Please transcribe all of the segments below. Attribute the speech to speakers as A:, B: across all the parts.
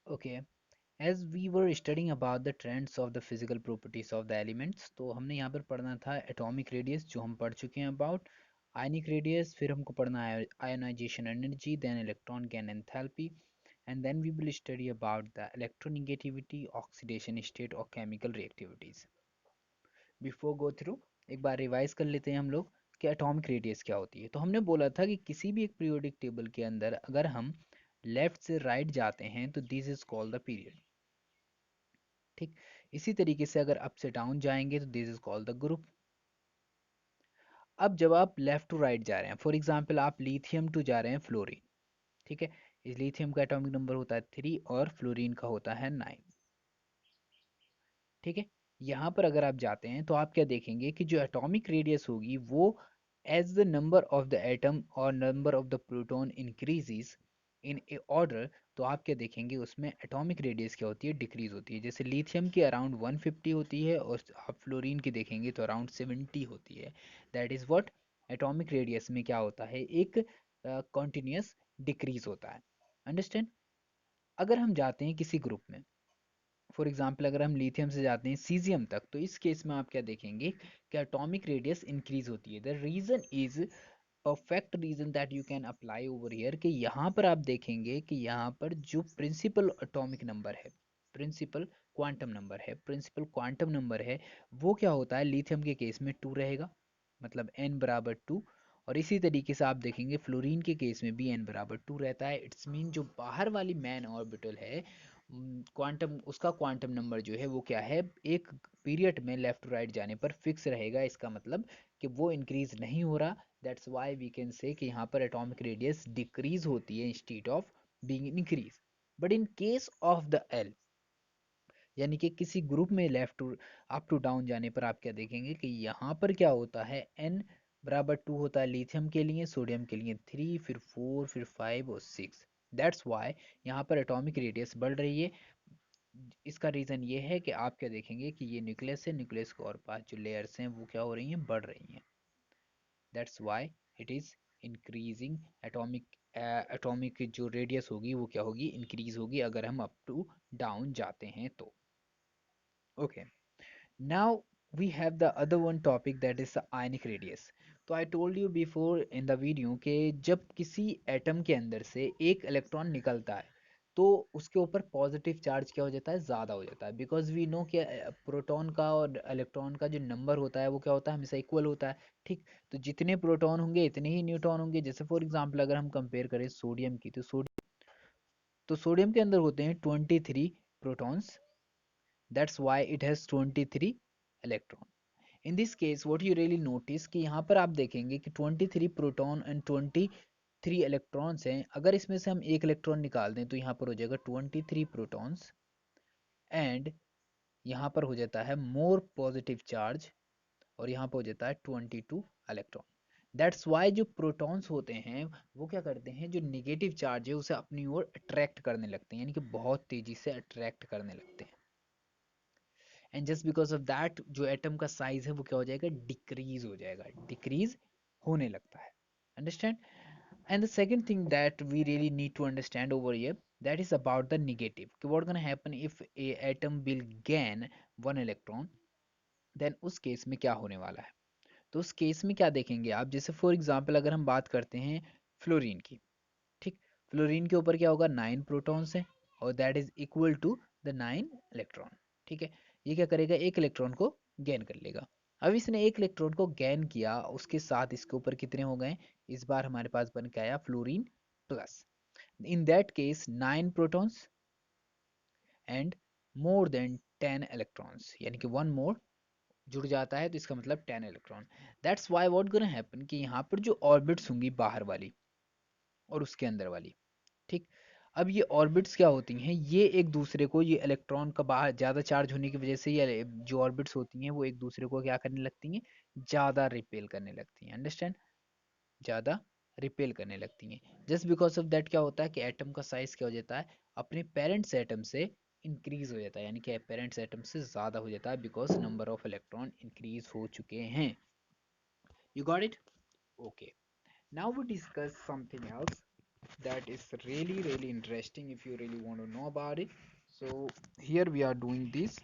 A: Okay, as we were studying about the trends of the physical properties of the elements, तो हमने यहाँ पर पढ़ना था एटॉमिक रेडियस जो हम पढ़ चुके हैं अबाउट, आयनिक रेडियस, फिर हमको पढ़ना है ionization energy, then electron gain enthalpy, and then we will study about the electronegativity, oxidation state और chemical reactivities. Before go through, एक बार रिवाइज कर लेते हैं हम लोग कि एटॉमिक रेडियस क्या होती है। तो हमने बोला था कि किसी भी एक पीरियोडिक टेबल के अंदर अगर हम लेफ्ट से राइट जाते हैं तो this is called the period. ठीक, इसी तरीके से अगर अप से डाउन जाएंगे तो this is called the group. अब जब आप लेफ्ट टू राइट जा रहे हैं, फॉर एग्जांपल आप लिथियम टू जा रहे हैं फ्लोरीन, ठीक है, इस लिथियम का एटॉमिक नंबर होता है 3 और फ्लोरीन का होता है 9। ठीक है, यहाँ पर अगर आप जाते हैं तो आप क्या देखेंगे कि जो एटॉमिक रेडियस होगी वो as the number of the atom और number of the proton increases in a order, तो आप क्या देखेंगे उसमें एटॉमिक रेडियस क्या होती है, डिक्रीज होती है। जैसे लिथियम की अराउंड 150 होती है और आप फ्लोरीन की देखेंगे तो अराउंड 70 होती है। That is what atomic radius में क्या होता है, एक कॉन्टिन्यूस डिक्रीज होता है। अंडरस्टैंड। अगर हम जाते हैं किसी ग्रुप में, फॉर एग्जाम्पल अगर हम लिथियम से जाते हैं सीजियम तक, तो इस केस में आप क्या देखेंगे कि एटॉमिक रेडियस इंक्रीज होती है। The reason is perfect reason that you can apply over here, कि यहाँ पर आप देखेंगे कि यहाँ पर जो प्रिंसिपल एटॉमिक नंबर है, प्रिंसिपल क्वांटम नंबर है, प्रिंसिपल क्वांटम नंबर है, वो क्या होता है लिथियम के केस में 2 रहेगा, मतलब n बराबर 2। और इसी तरीके से आप देखेंगे फ्लोरीन के केस में भी n बराबर 2 रहता है। इट्स मीन जो बाहर वाली मैन ऑर्बिटल है, क्वांटम, उसका क्वांटम नंबर जो है वो क्या है, एक पीरियड में लेफ्ट टू राइट जाने पर फिक्स रहेगा। इसका मतलब कि वो इंक्रीज नहीं हो रहा। That's why we can say कि यहाँ पर एटॉमिक रेडियस डिक्रीज होती है instead of being increase. But in case of the L, यानी कि किसी ग्रुप में left to up to down जाने पर आप क्या देखेंगे कि यहाँ पर क्या होता है, एन बराबर 2 होता है लिथियम के लिए, सोडियम के लिए 3, फिर 4, फिर 5 और 6। दैट्स वाई यहाँ पर एटॉमिक रेडियस बढ़ रही है। इसका रीज़न ये है कि आप क्या देखेंगे कि ये न्यूक्लियस है, न्यूक्लियस के और पास जो लेयर्स हैं वो क्या हो रही हैं, बढ़ रही हैं। That's why it is increasing atomic, atomic जो रेडियस होगी वो क्या होगी, इंक्रीज होगी अगर हम अप टू डाउन जाते हैं तो। Okay, now we have the other one topic, that is the ionic radius. तो I told you before in the video कि जब किसी एटम के अंदर से एक इलेक्ट्रॉन निकलता है तो उसके ऊपर पॉजिटिव चार्ज क्या हो जाता है, ज़्यादा हो जाता है। बिकॉज वी नो कि प्रोटॉन का और इलेक्ट्रॉन का जो नंबर होता है वो क्या होता है, हमेशा इक्वल होता है। ठीक, तो जितने प्रोटॉन होंगे इतने ही न्यूट्रॉन होंगे। जैसे फॉर एग्जांपल अगर हम कंपेयर करें सोडियम की, तो सोडियम के अंदर होते हैं 23 protons. That's why it has 23 electron. In this case what you really notice कि यहाँ पर आप देखेंगे कि 23 प्रोटॉन एंड 23 इलेक्ट्रॉन्स हैं। अगर इसमें से हम एक इलेक्ट्रॉन निकाल दें तो यहाँ पर हो जाएगा 23 प्रोटॉन्स, एंड यहाँ पर हो जाता है मोर पॉजिटिव चार्ज, और यहाँ पर हो जाता है 22 इलेक्ट्रॉन। दैट्स वाई जो प्रोटॉन्स होते हैं वो क्या करते हैं, जो निगेटिव चार्ज है उसे अपनी ओर अट्रैक्ट करने लगते हैं, यानी कि बहुत तेजी से अट्रैक्ट करने लगते हैं। And just because of that जो एटम का साइज है वो क्या हो जाएगा, डिक्रीज हो जाएगा, डिक्रीज होने लगता है। Understand. And the second thing that we really need to understand over here, that is about the negative, कि what gonna happen if a atom will gain 1 electron, then उस केस में क्या होने वाला है। तो उस केस में क्या देखेंगे आप, जैसे फॉर एग्जांपल अगर हम बात करते हैं फ्लोरीन की, ठीक, फ्लोरीन के ऊपर क्या होगा, 9 प्रोटॉन्स हैं और that is equal to the 9 electron. ठीक है, ये क्या करेगा, एक इलेक्ट्रॉन को गेन कर लेगा। अब इसने एक इलेक्ट्रॉन को गेन किया, उसके साथ इसके ऊपर कितने हो गए, इस बार हमारे पास बन के आया fluorine plus. In that case 9 protons and more than 10 electrons, यानी कि वन मोर जुड़ जाता है तो इसका मतलब 10 electron. That's why what gonna happen कि यहाँ पर जो ऑर्बिट्स होंगी बाहर वाली और उसके अंदर वाली, ठीक, अब ये ऑर्बिट्स क्या होती हैं, ये एक दूसरे को, ये इलेक्ट्रॉन का बाहर ज़्यादा चार्ज होने की वजह से ये जो ऑर्बिट्स होती हैं वो एक दूसरे को क्या करने लगती हैं, ज़्यादा रिपेल करने लगती हैं। अंडरस्टैंड, ज़्यादा रिपेल करने लगती हैं। जस्ट बिकॉज ऑफ दैट क्या होता है कि एटम का साइज क्या हो जाता है, अपने पेरेंट्स एटम से इंक्रीज हो जाता है, यानी कि पेरेंट्स एटम से ज़्यादा हो जाता है, because number of electron increase हो चुके हैं। You got it. Okay, now we discuss something else. that is really interesting if you really want to know about it. So here we are doing this.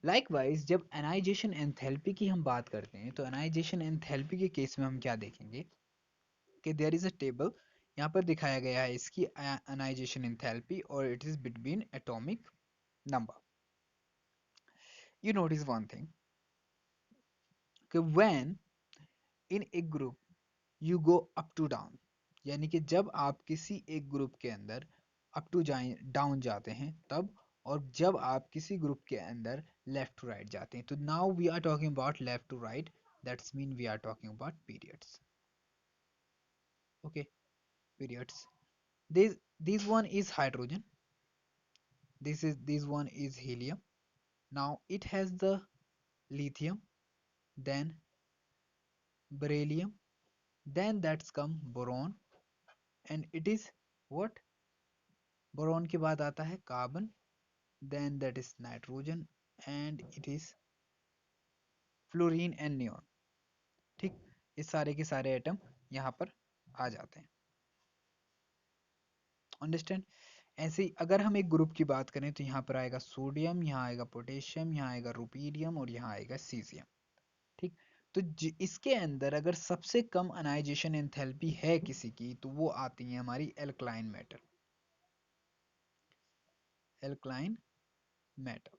A: Likewise, जब एनाइजेशन enthalpy की हम बात करते हैं तो एनाइजेशन एंथैल्पी के केस में हम क्या देखेंगे कि देयर इज अ टेबल, यहाँ पर दिखाया गया है इसकी एनाइजेशन एंथैल्पी और it is between atomic number. You notice one thing कि when in a group you go up to down, यानी कि जब आप किसी एक ग्रुप के अंदर अप टू डाउन जाते हैं तब, और जब आप किसी ग्रुप के अंदर लेफ्ट टू राइट जाते हैं, तो now we are talking about left to right, that's mean we are talking about periods. Okay, periods. This one is hydrogen, this one is helium. Now it has the lithium, then beryllium, then that's come boron, and it is what, boron के बाद आता है carbon, then that is nitrogen, and it is fluorine and neon. ठीक, इस सारे के सारे atom यहाँ पर आ जाते हैं. अंडरस्टैंड. ऐसे ही अगर हम एक ग्रुप की बात करें तो यहाँ पर आएगा सोडियम, यहाँ आएगा पोटेशियम, यहाँ आएगा रुपीडियम और यहाँ आएगा सीजियम. ठीक, तो इसके अंदर अगर सबसे कम अनाइजेशन एंथैल्पी है किसी की तो वो आती है हमारी एल्कलाइन मेटल, एल्कलाइन मेटल.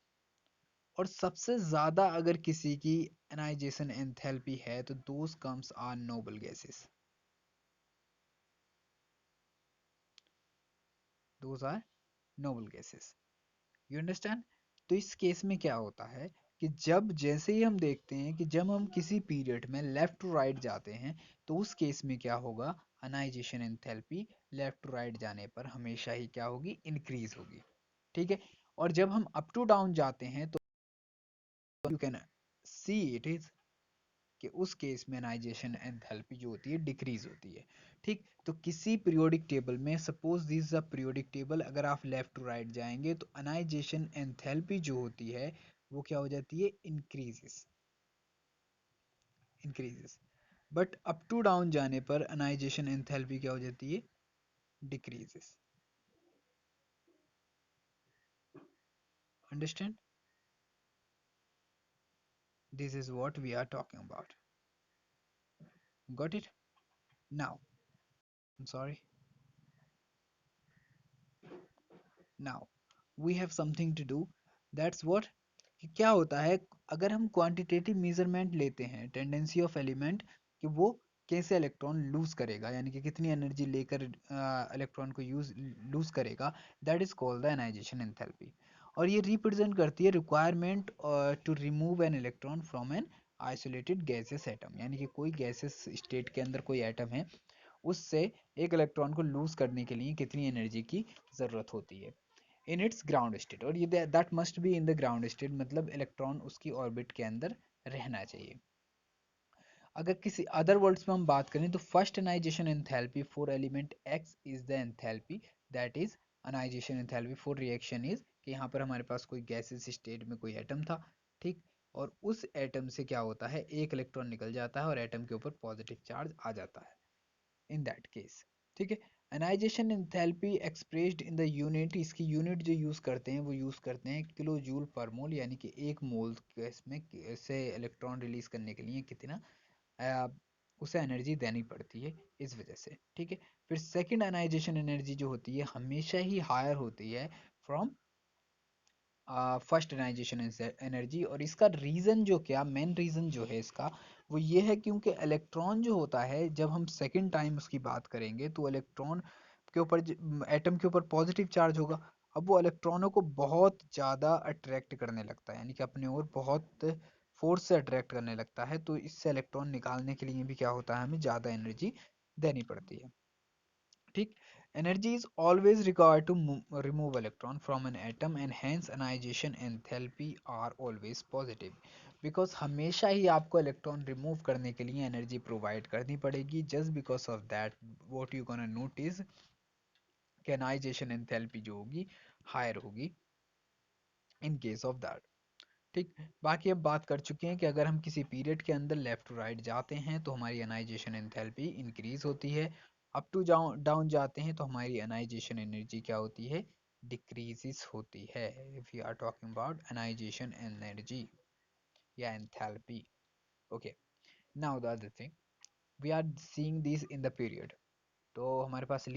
A: और सबसे ज्यादा अगर किसी की एनाइजेशन एंथैल्पी है तो those comes are noble gases, those are noble gases. You understand. तो इस केस में क्या होता है कि जब जैसे ही हम देखते हैं कि जब हम किसी पीरियड में लेफ्ट टू राइट जाते हैं तो उस केस में क्या होगा, अनाइजेशन एंथैल्पी लेफ्ट टू राइट जाने पर हमेशा ही क्या होगी, इंक्रीज होगी. ठीक है. और जब हम अप टू डाउन जाते हैं तो you can see it is कि उस केस में अनाइजेशन एंथैल्पी जो होती है डिक्रीज होती है. ठीक, तो किसी पीरियोडिक टेबल में, suppose this is a periodic table, अगर आप लेफ्ट टू राइट जाएंगे तो अनाइजेशन एंथैल्पी जो होती है वो क्या हो जाती है, increases, increases. But up to down जाने पर अनाइजेशन एंथैल्पी क्या हो जाती है, decreases. Understand. This is what we are talking about. Got it. Now, sorry, now we have something to do. That's what, कि क्या होता है अगर हम क्वांटिटेटिव मेजरमेंट लेते हैं टेंडेंसी ऑफ एलिमेंट कि वो कैसे इलेक्ट्रॉन लूज करेगा, यानी कि कितनी एनर्जी लेकर इलेक्ट्रॉन को यूज लूज करेगा, that is called the ionisation enthalpy. और ये रिप्रेजेंट करती है requirement to remove an electron from an isolated gaseous atom, यानी कि कोई गैसेस स्टेट के अंदर कोई एटम है, उससे एक इलेक्ट्रॉन को लूज करने के लिए कितनी एनर्जी की ज़रूरत होती है इन इट्स ग्राउंड स्टेट. और ये that must be in the ground state, मतलब इलेक्ट्रॉन उसकी ऑर्बिट के अंदर रहना चाहिए. अगर किसी अदर वर्ड्स में हम बात करें तो first ionisation enthalpy for element X is the enthalpy that is ionisation enthalpy for reaction is, कि यहाँ पर हमारे पास कोई गैसेस स्टेट में कोई एटम था. ठीक, और उस एटम से क्या होता है, एक इलेक्ट्रॉन निकल जाता है और एटम के ऊपर पॉजिटिव चार्ज आ जाता है इन दैट केस. ठीक है. Ionisation enthalpy expressed in the unit, इसकी यूनिट जो यूज़ करते हैं वो यूज़ करते हैं किलो जूल पर मोल, यानी कि एक मोल गैस में से इलेक्ट्रॉन रिलीज करने के लिए कितना आ, उसे एनर्जी देनी पड़ती है, इस वजह से. ठीक है. फिर सेकंड अनाइजेशन एनर्जी जो होती है हमेशा ही हायर होती है फ्रॉम फर्स्ट अनाइजेशन एनर्जी. और इसका रीज़न जो, क्या मेन रीज़न जो है इसका, वो ये है क्योंकि इलेक्ट्रॉन जो होता है जब हम सेकंड टाइम उसकी बात करेंगे तो इलेक्ट्रॉन के ऊपर, एटम के ऊपर पॉजिटिव चार्ज होगा. अब वो इलेक्ट्रॉनों को बहुत ज़्यादा अट्रैक्ट करने लगता है, यानी कि अपने ओर बहुत फोर्स से अट्रैक्ट करने लगता है, तो इससे इलेक्ट्रॉन निकालने के लिए भी क्या होता है, हमें ज़्यादा एनर्जी देनी पड़ती है. ठीक. Energy is always required to remove electron from an atom and hence ionization enthalpy are always positive. Because हमेशा ही आपको इलेक्ट्रॉन रिमूव करने के लिए एनर्जी प्रोवाइड करनी पड़ेगी. Just because of that what you gonna notice कि ionization enthalpy जो होगी हायर होगी इन केस ऑफ दैट. ठीक. बाकी अब बात कर चुके हैं कि अगर हम किसी पीरियड के अंदर लेफ्ट टू राइट जाते हैं तो हमारी ionization enthalpy इंक्रीज होती है, अप टू डाउन जाते हैं तो हमारी अनाइजेशन एनर्जी क्या होती है, डिक्रीजेस होती है। If you are talking about ionisation energy या enthalpy. Okay, now the other thing, we are seeing this in the period. तो हमारे पास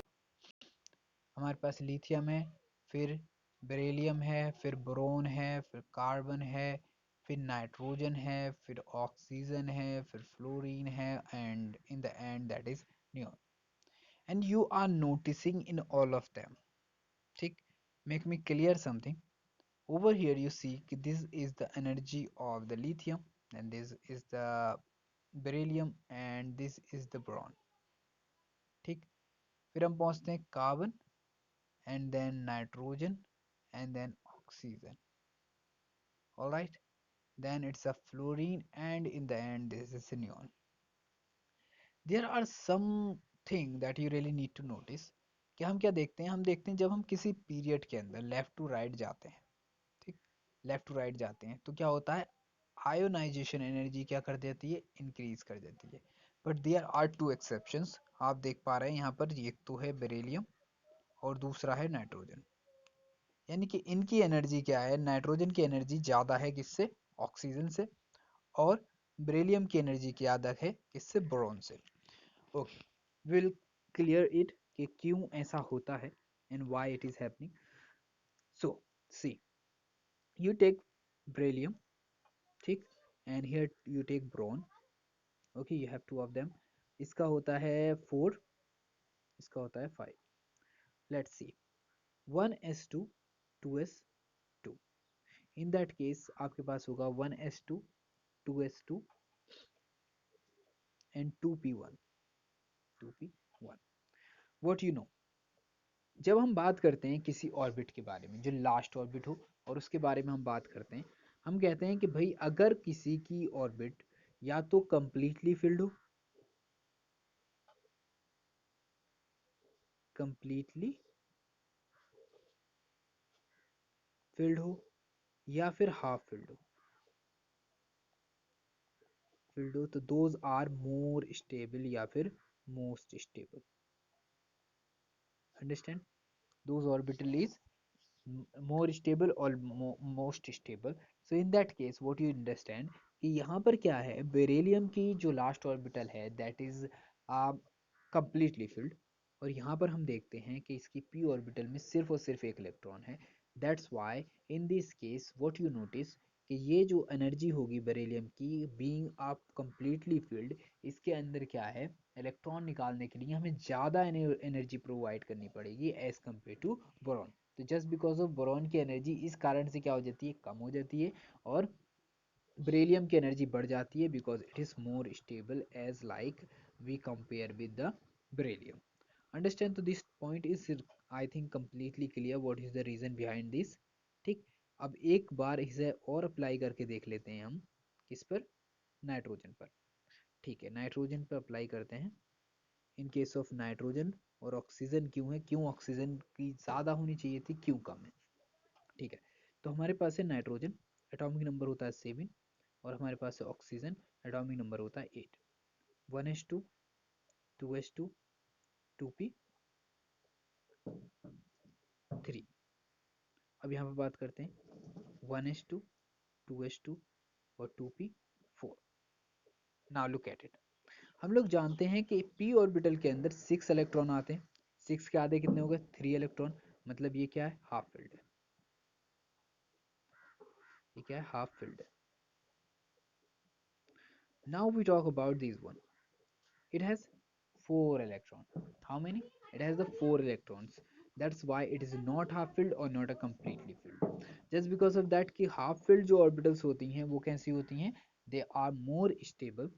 A: लिथियम है, फिर बेरिलियम है, फिर बोरोन है, फिर कार्बन है, फिर नाइट्रोजन है, फिर ऑक्सीजन है, फिर फ्लोरीन है, and in the end that is neon. And you are noticing in all of them, ठीक, make me clear something. over here you see this is the energy of the lithium, and this is the beryllium, and this is the boron, ठीक। फिर हम पहुंचते हैं carbon, and then nitrogen, and then oxygen, all right, then it's a fluorine, and in the end this is a neon. There are some thing that you really need to notice कि हम क्या देखते हैं, हम देखते हैं जब हम किसी पीरियड के अंदर लेफ्ट टू राइट जाते हैं, ठीक, लेफ्ट टू राइट जाते हैं तो क्या होता है, आयोनाइजेशन एनर्जी क्या कर देती है, इंक्रीज कर देती है। But there are two exceptions, आप देख पा रहे हैं यहाँ पर, एक तो है बेरिलियम और दूसरा है नाइट्रोजन। यानी कि इनकी एनर्जी क्या है, नाइट्रोजन की एनर्जी ज़्यादा है किससे, ऑक्सीजन से, और बेरिलियम की एनर्जी ज़्यादा है किससे, बोरॉन से। ओके, विल क्लियर इट कि क्यों ऐसा होता है and why it is happening. So see, you take beryllium, ठीक, and here you take boron. Okay, you have two of them. इसका होता है 4, इसका होता है 5। Let's see, 1s2 2s2, in that case आपके पास होगा 1s2 2s2 and 2p1 2p1। What you know, जब हम बात करते हैं किसी ऑर्बिट के बारे में जो लास्ट ऑर्बिट हो और उसके बारे में हम बात करते हैं, हम कहते हैं कि भाई अगर किसी की ऑर्बिट या तो कंप्लीटली फिल्ड हो, कंप्लीटली फिल्ड हो, या फिर हाफ फिल्ड हो, तो दोज आर मोर स्टेबल या फिर most stable. Understand, those orbital is more stable or most stable. So in that case what you understand कि यहाँ पर क्या है, बेरिलियम की जो लास्ट ऑर्बिटल है दैट इज कंप्लीटली फिल्ड, और यहाँ पर हम देखते हैं कि इसकी पी ऑर्बिटल में सिर्फ और सिर्फ एक इलेक्ट्रॉन है। That's why in this case what you notice कि ये जो एनर्जी होगी बेरिलियम की बीइंग अप कंप्लीटली फिल्ड, इसके अंदर क्या है, इलेक्ट्रॉन निकालने के लिए हमें ज़्यादा एनर्जी प्रोवाइड करनी पड़ेगी एज कम्पेयर टू बोरॉन। तो जस्ट बिकॉज ऑफ बोरॉन की एनर्जी इस कारण से क्या हो जाती है, कम हो जाती है, और बेरिलियम की एनर्जी बढ़ जाती है because it is more stable as like we compare with the beryllium. Understand, तो this point is I think completely clear what is the reason behind this, ठीक। अब एक बार इसे और अप्लाई करके देख लेते हैं हम, किस पर, नाइट्रोजन पर, ठीक है, नाइट्रोजन पर अप्लाई करते हैं। इन केस ऑफ नाइट्रोजन और ऑक्सीजन क्यों है, क्यों ऑक्सीजन की ज़्यादा होनी चाहिए थी, क्यों कम है, ठीक है। तो हमारे पास है नाइट्रोजन, एटॉमिक नंबर होता है 7, और हमारे पास है ऑक्सीजन, एटॉमिक नंबर होता है 8। 1s2 2s2 2p3। अब यहाँ पर बात करते हैं 1s2 2s2 और 2p4। Now look at it, हम लोग जानते हैं कि p ऑर्बिटल के अंदर 6 इलेक्ट्रॉन आते हैं, 6 के आधे कितने हो गए, 3 इलेक्ट्रॉन, मतलब ये क्या है, हाफ फिल्ड है, ये क्या है, हाफ फिल्ड है। Now we talk about this one, it has 4 electrons. How many? It has the 4 electrons. That's why it is not half filled or not a completely filled. Just because of that कि half filled जो orbitals होती हैं वो कैसी होती हैं, they are more stable,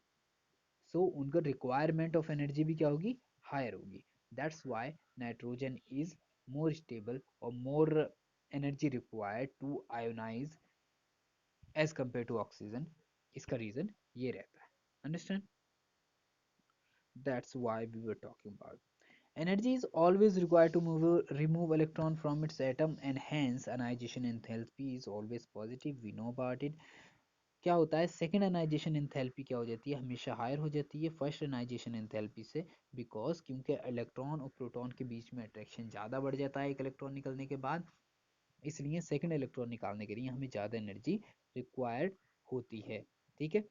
A: so उनका requirement of energy भी क्या होगी, higher होगी। That's why nitrogen is more stable or more energy required to ionize as compared to oxygen। इसका reason ये रहता है। Understand? That's why we were talking about. Energy is always required to remove electron from its atom, and hence ionization enthalpy is always positive. We know about it. क्या होता है, second ionization enthalpy क्या हो जाती है, हमेशा higher हो जाती है फर्स्ट आयनाइजेशन एंथैल्पी से, बिकॉज क्योंकि इलेक्ट्रॉन और प्रोटॉन के बीच में अट्रैक्शन ज़्यादा बढ़ जाता है एक इलेक्ट्रॉन निकलने के बाद, इसलिए सेकेंड इलेक्ट्रॉन निकालने के लिए हमें ज़्यादा एनर्जी रिक्वायर्ड होती है। ठीक है,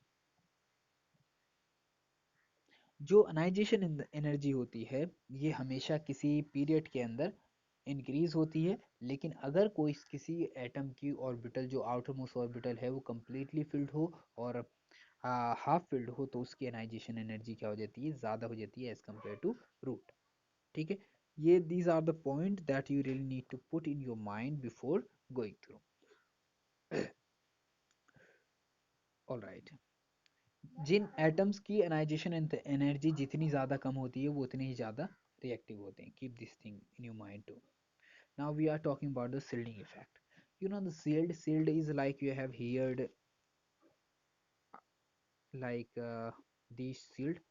A: जो अनाइजेशन एनर्जी होती है ये हमेशा किसी पीरियड के अंदर इंक्रीज होती है, लेकिन अगर कोई किसी एटम की ऑर्बिटल जो आउटर मोस्ट ऑर्बिटल है वो कम्प्लीटली फिल्ड हो और हाफ फिल्ड हो तो उसकी अनाइजेशन एनर्जी क्या हो जाती है, ज़्यादा हो जाती है एज कम्पेयर टू रूट। ठीक है, ये these are the point that you really need to put in your mind before going through. Alright, जिन एटम्स की अनाइजेशन एनर्जी जितनी ज़्यादा कम होती है वो उतने ही ज़्यादा रिएक्टिव होते हैं, keep this thing in your mind too. Now we are talking about the shielding effect. You know the shield is like you have heard like the shield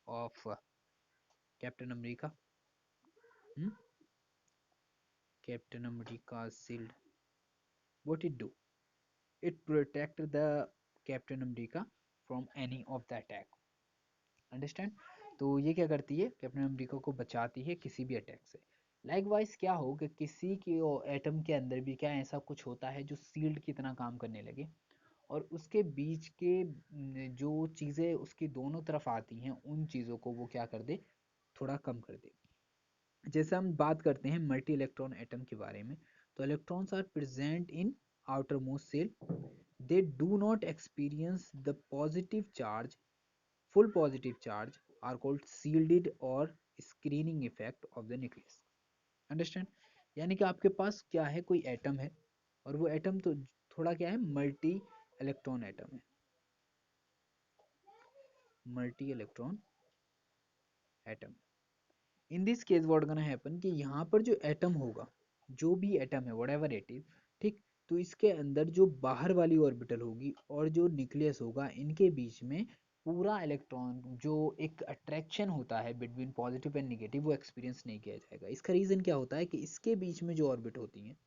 A: of Captain America. Hmm? Captain America's shield. What it do? It protect the Captain America from any of the attack. Understand? तो ये क्या करती है, captain America को बचाती है किसी भी अटैक से। लाइकवाइज क्या हो कि किसी के एटम के अंदर भी क्या ऐसा कुछ होता है जो सील्ड की तरह काम करने लगे और उसके बीच के जो चीज़ें उसकी दोनों तरफ आती हैं उन चीज़ों को वो क्या कर दे, थोड़ा कम कर दे। जैसे हम बात करते हैं मल्टी इलेक्ट्रॉन एटम के बारे में, तो electrons are present in outer most shell, they do not experience the positive charge, full positive charge are called shielded or screening effect of the nucleus. Understand? यानी कि आपके पास क्या है, कोई एटम है और वो एटम तो थोड़ा क्या है, मल्टी इलेक्ट्रॉन एटम है, multi electron atom. In this case what gonna happen कि यहाँ पर जो एटम होगा, जो भी एटम है व्हाटएवर इट इज, ठीक, तो इसके अंदर जो बाहर वाली ऑर्बिटल होगी और जो न्यूक्लियस होगा इनके बीच में पूरा इलेक्ट्रॉन जो एक अट्रैक्शन होता है बिटवीन पॉजिटिव एंड नेगेटिव वो एक्सपीरियंस नहीं किया जाएगा। इसका रीज़न क्या होता है कि इसके बीच में जो ऑर्बिट होती हैं,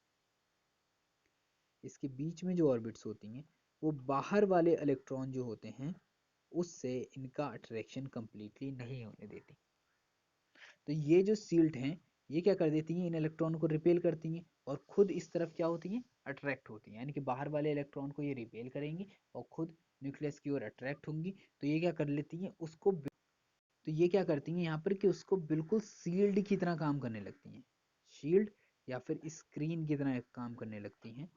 A: इसके बीच में जो ऑर्बिट्स होती हैं वो बाहर वाले इलेक्ट्रॉन जो होते हैं उससे इनका अट्रैक्शन कंप्लीटली नहीं होने देती। तो ये जो सील्ड हैं ये क्या कर देती हैं, इन इलेक्ट्रॉन को रिपेल करती हैं और खुद इस तरफ क्या होती हैं, अट्रैक्ट होती हैं, यानी कि बाहर वाले इलेक्ट्रॉन को ये रिपेल करेंगी और खुद न्यूक्लियस की ओर अट्रैक्ट होंगी। तो ये क्या कर लेती हैं उसको, तो ये क्या करती हैं यहाँ पर कि उसको बिल्कुल सील्ड की तरह काम करने लगती हैं, शील्ड या फिर स्क्रीन की तरह काम करने लगती हैं।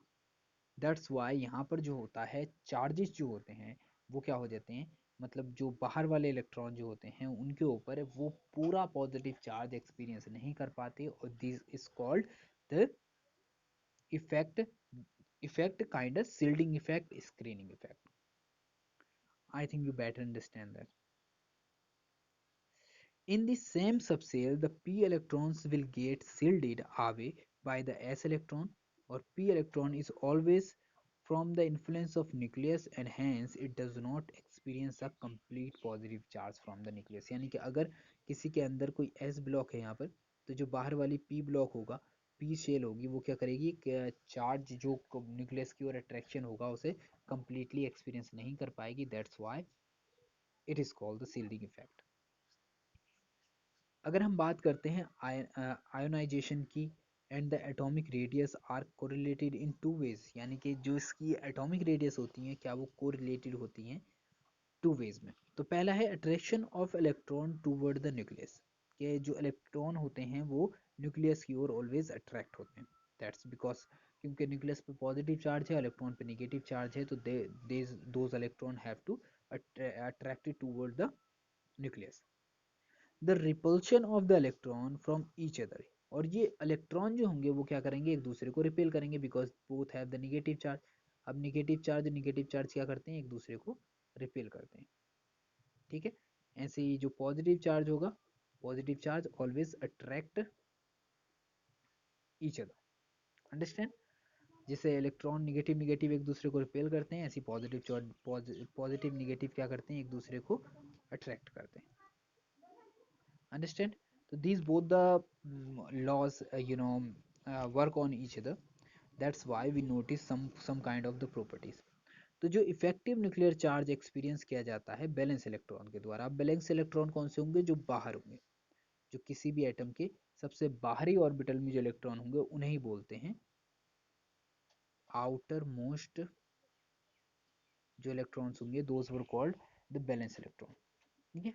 A: दैट्स वाई यहाँ पर जो होता है चार्जेस जो होते हैं वो क्या हो जाते हैं, मतलब जो बाहर वाले इलेक्ट्रॉन जो होते हैं उनके ऊपर वो पूरा पॉजिटिव चार्ज एक्सपीरियंस नहीं कर पाते और this is called the effect, effect kind of shielding effect, screening effect. I think you better understand that. In the same subshell, the p electrons will get shielded away by the s electron, or p electron is always from the influence of nucleus and hence it does not experience a complete positive charge from the nucleus। यानी कि अगर किसी के अंदर कोई s block है यहाँ पर, तो जो बाहर वाली p ब्लॉक होगा, p शेल होगी, वो क्या करेगी कि चार्ज जो न्यूक्लियस की ओर अट्रैक्शन होगा उसे completely एक्सपीरियंस नहीं कर पाएगी। That's why it is called the shielding effect. अगर हम बात करते हैं आयोनाइजेशन की, and the atomic radius are correlated in two ways, यानी कि जो इसकी एटॉमिक रेडियस होती हैं क्या वो कोरिलेटेड होती हैं टू वेज में। तो पहला है attraction of electron toward the nucleus, के जो इलेक्ट्रॉन होते हैं वो न्यूक्लियस की ओर ऑलवेज अट्रैक्ट होते हैं। दैट्स बिकॉज क्योंकि न्यूक्लियस पे पॉजिटिव चार्ज है, इलेक्ट्रॉन पे नेगेटिव चार्ज है, तो those electron have to attracted toward the nucleus. The repulsion of the electron from each other, और ये इलेक्ट्रॉन जो होंगे वो क्या करेंगे, एक दूसरे को रिपेल करेंगे because both have the negative charge. अब निगेटिव चार्ज क्या करते हैं, एक दूसरे को रिपेल करते हैं। ठीक है, ऐसे ही जो पॉजिटिव चार्ज होगा, positive charge always attract each other. Understand? जैसे इलेक्ट्रॉन निगेटिव निगेटिव एक दूसरे को रिपेल करते हैं, ऐसे पॉजिटिव चार्ज पॉजिटिव निगेटिव क्या करते हैं, एक दूसरे को अट्रैक्ट करते हैं। Understand? So these both the laws work on each other. That's why we notice some kind of the properties. तो जो इफेक्टिव न्यूक्लियर चार्ज एक्सपीरियंस किया जाता है बैलेंस इलेक्ट्रॉन के द्वारा। अब बैलेंस इलेक्ट्रॉन कौन से होंगे? जो बाहर होंगे, जो किसी भी एटम के सबसे बाहरी ऑर्बिटल में जो इलेक्ट्रॉन होंगे उन्हें ही बोलते हैं आउटर मोस्ट, जो इलेक्ट्रॉन्स होंगे those were called the balance electron. ठीक है,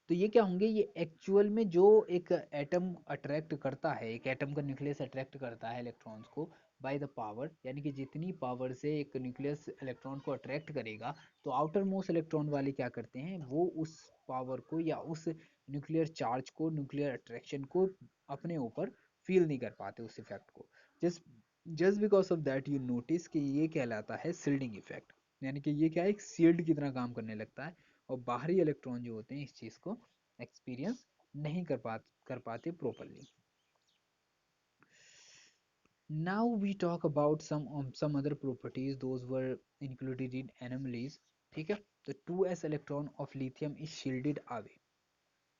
A: तो ये क्या होंगे? ये एक्चुअल में जो एक एटम अट्रैक्ट करता है, एक एटम का न्यूक्लियस अट्रैक्ट करता है इलेक्ट्रॉन्स को बाय द पावर, यानी कि जितनी पावर से एक न्यूक्लियस इलेक्ट्रॉन को अट्रैक्ट करेगा, तो आउटर मोस्ट इलेक्ट्रॉन वाले क्या करते हैं, वो उस पावर को या उस न्यूक्लियर चार्ज को, न्यूक्लियर अट्रैक्शन को अपने ऊपर फील नहीं कर पाते उस इफेक्ट को। Just just because of that you notice कि ये कहलाता है सील्डिंग इफेक्ट, यानी कि ये क्या है, एक सील्ड की तरह काम करने लगता है और बाहरी इलेक्ट्रॉन जो होते हैं इस चीज को एक्सपीरियंस नहीं कर पाते properly. Now we talk about some other properties, those were included in anomalies। ठीक है, तो 2s electron of lithium is shielded away.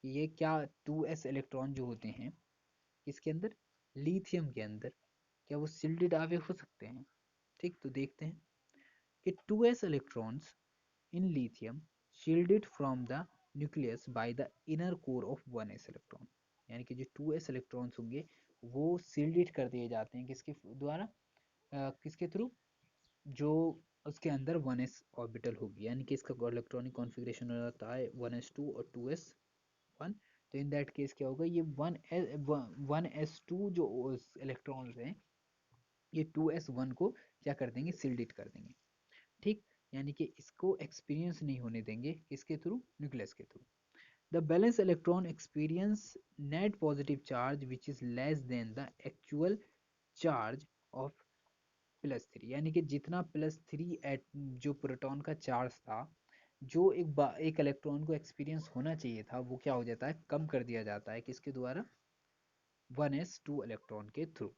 A: ये क्या 2s इलेक्ट्रॉन जो होते हैं किसके अंदर? लिथियम के अंदर, क्या वो शील्डेड अवे हो सकते हैं? ठीक, तो देखते हैं कि 2s electrons in lithium shielded from the nucleus by the inner core of 1s electron। यानी कि जो 2s electrons होंगे वो shielded कर दिए जाते हैं किसके द्वारा, किसके थ्रू? जो उसके अंदर 1s ऑर्बिटल होगी, यानी कि इसका इलेक्ट्रॉनिक कॉन्फ़िगरेशन हो जाता है 1s2 और 2s1। तो इन दैट केस क्या होगा, ये 1s2 जो इलेक्ट्रॉन्स हैं ये 2s1 को क्या कर देंगे, सील्डेड कर देंगे। ठीक, यानी कि इसको एक्सपीरियंस नहीं होने देंगे, किसके थ्रू? न्यूक्लियस के through. The balance electron experience net positive charge which is less than the actual charge of +3, यानी कि जितना +3 एट जो प्रोटॉन का चार्ज था, जो एक इलेक्ट्रॉन को एक्सपीरियंस होना चाहिए था, वो क्या हो जाता है, कम कर दिया जाता है किसके द्वारा? 1s2 इलेक्ट्रॉन के through.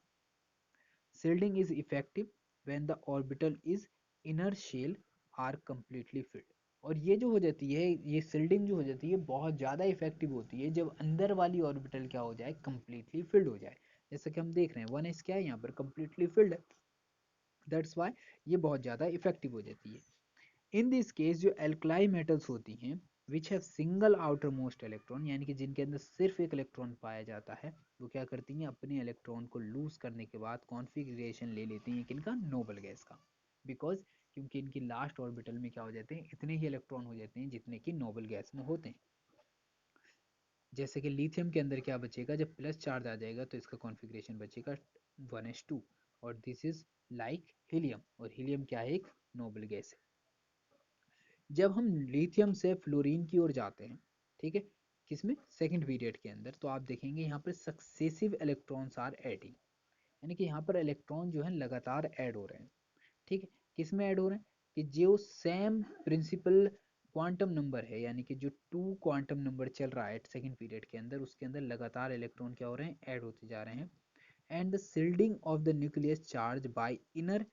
A: Shielding is effective when the orbital is inner shell are completely filled। और ये जो हो जाती है, ये shielding जो हो जाती है बहुत ज़्यादा इफेक्टिव होती है जब अंदर वाली ऑर्बिटल क्या हो जाए, completely filled हो जाए। जैसे कि हम देख रहे हैं 1s क्या है यहाँ पर, completely filled है, दैट्स वाई ये बहुत ज़्यादा इफेक्टिव हो जाती है। इन दिस केस जो एल्कलाई मेटल्स होती हैं which have single outer most electron, यानी कि जिनके अंदर सिर्फ एक इलेक्ट्रॉन पाया जाता है, वो क्या करती हैं, अपने इलेक्ट्रॉन को लूज करने के बाद कॉन्फ़िगरेशन ले लेती हैं किनका? नोबल गैस का। बिकॉज क्योंकि इनकी लास्ट ऑर्बिटल में क्या हो जाते हैं, इतने ही इलेक्ट्रॉन हो जाते हैं जितने कि नोबल गैस में होते हैं। जैसे कि लिथियम के अंदर क्या बचेगा, जब प्लस चार्ज आ जाएगा तो इसका कॉन्फ़िगरेशन बचेगा 1s2, और दिस इज लाइक हीलियम, और हीलियम क्या है, एक नोबल गैस है। जब हम लिथियम से फ्लोरीन की ओर जाते हैं, ठीक है, किसमें? सेकंड पीरियड के अंदर, तो आप देखेंगे यहाँ पर सक्सेसिव इलेक्ट्रॉन्स आर एडिंग, यानी कि यहाँ पर इलेक्ट्रॉन जो है लगातार ऐड हो रहे हैं। ठीक है, किस में ऐड हो रहे हैं? कि जो सेम प्रिंसिपल क्वांटम नंबर है, यानी कि जो 2 क्वांटम नंबर चल रहा है सेकंड पीरियड के अंदर, उसके अंदर लगातार इलेक्ट्रॉन क्या हो रहे हैं, ऐड होते जा रहे हैं। And the shielding of the nucleus charge by inner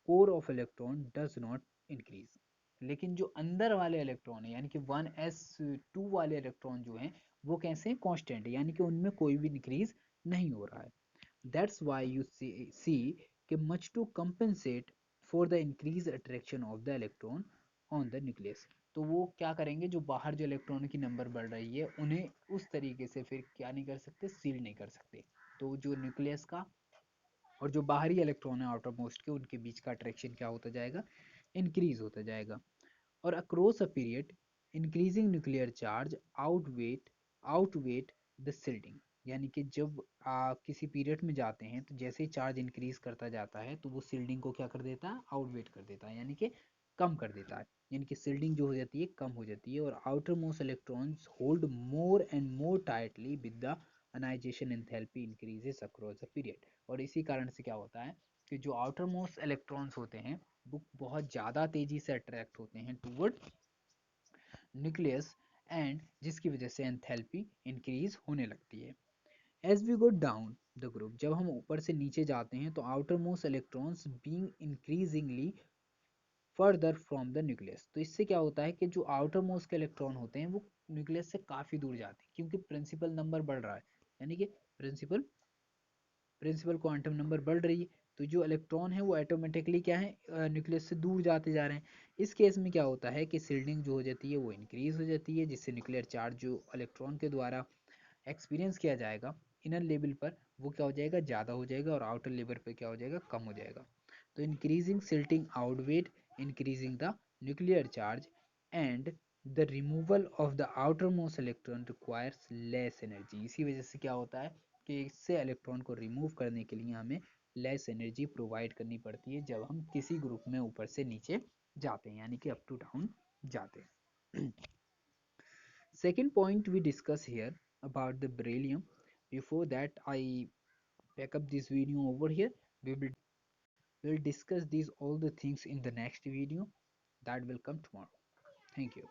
A: core of electron does not increase. लेकिन जो अंदर वाले इलेक्ट्रॉन है, यानी कि 1s2 वाले इलेक्ट्रॉन जो हैं वो कैसे हैं, कांस्टेंट है, यानी कि उनमें कोई भी इंक्रीज नहीं हो रहा है। दैट्स व्हाई यू सी कि much to compensate for the increase attraction of the electron on the nucleus. तो वो क्या करेंगे, जो बाहर जो इलेक्ट्रॉन की नंबर बढ़ रही है उन्हें उस तरीके से फिर क्या नहीं कर सकते, सील नहीं कर सकते। तो जो न्यूक्लियस का और जो बाहरी इलेक्ट्रॉन है आउटर मोस्ट के, उनके बीच का अट्रैक्शन क्या होता जाएगा, इंक्रीज होता जाएगा। और across a period increasing nuclear charge outweigh the shielding, यानी कि जब किसी पीरियड में जाते हैं तो जैसे ही चार्ज इंक्रीज करता जाता है तो वो सील्डिंग को क्या कर देता है, आउटवेट कर देता है, यानी कि कम कर देता है। यानी कि सील्डिंग जो हो जाती है कम हो जाती है, और outer most electrons hold more and more tightly with the ionisation enthalpy increases across the period. और इसी कारण से क्या होता है कि जो आउटर मोस्ट इलेक्ट्रॉन्स होते हैं वो बहुत ज़्यादा तेजी से अट्रैक्ट होते हैं टूवर्ड न्यूक्लियस, एंड जिसकी वजह से एंथैल्पी इंक्रीज होने लगती है। As we go down the group, जब हम ऊपर से नीचे जाते हैं तो outer most electrons being increasingly further from the nucleus, तो इससे क्या होता है कि जो आउटर मोस्ट के इलेक्ट्रॉन होते हैं वो न्यूक्लियस से काफ़ी दूर जाते हैं, क्योंकि प्रिंसिपल नंबर बढ़ रहा है, यानी कि प्रिंसिपल प्रिंसिपल क्वांटम नंबर बढ़ रही है। तो जो इलेक्ट्रॉन है वो ऑटोमेटिकली क्या है, न्यूक्लियस से दूर जाते जा रहे हैं। इस केस में क्या होता है कि शील्डिंग जो हो जाती है वो इंक्रीज हो जाती है, जिससे न्यूक्लियर चार्ज जो इलेक्ट्रॉन के द्वारा एक्सपीरियंस किया जाएगा इनर लेवल पर, वो क्या हो जाएगा, ज़्यादा हो जाएगा, और आउटर लेवल पर क्या हो जाएगा, कम हो जाएगा। तो increasing shielding outweigh increasing the nuclear charge, and the removal of the outermost electron requires less energy. इसी वजह से क्या होता है कि इससे इलेक्ट्रॉन को रिमूव करने के लिए हमें लेस एनर्जी प्रोवाइड करनी पड़ती है जब हम किसी ग्रुप में ऊपर से नीचे जाते हैं, यानी कि अप टू डाउन जाते हैं। Second point we discuss here about the beryllium. Before that, I pack up this video over here. We will discuss these all the things in the next video that will come tomorrow. Thank you.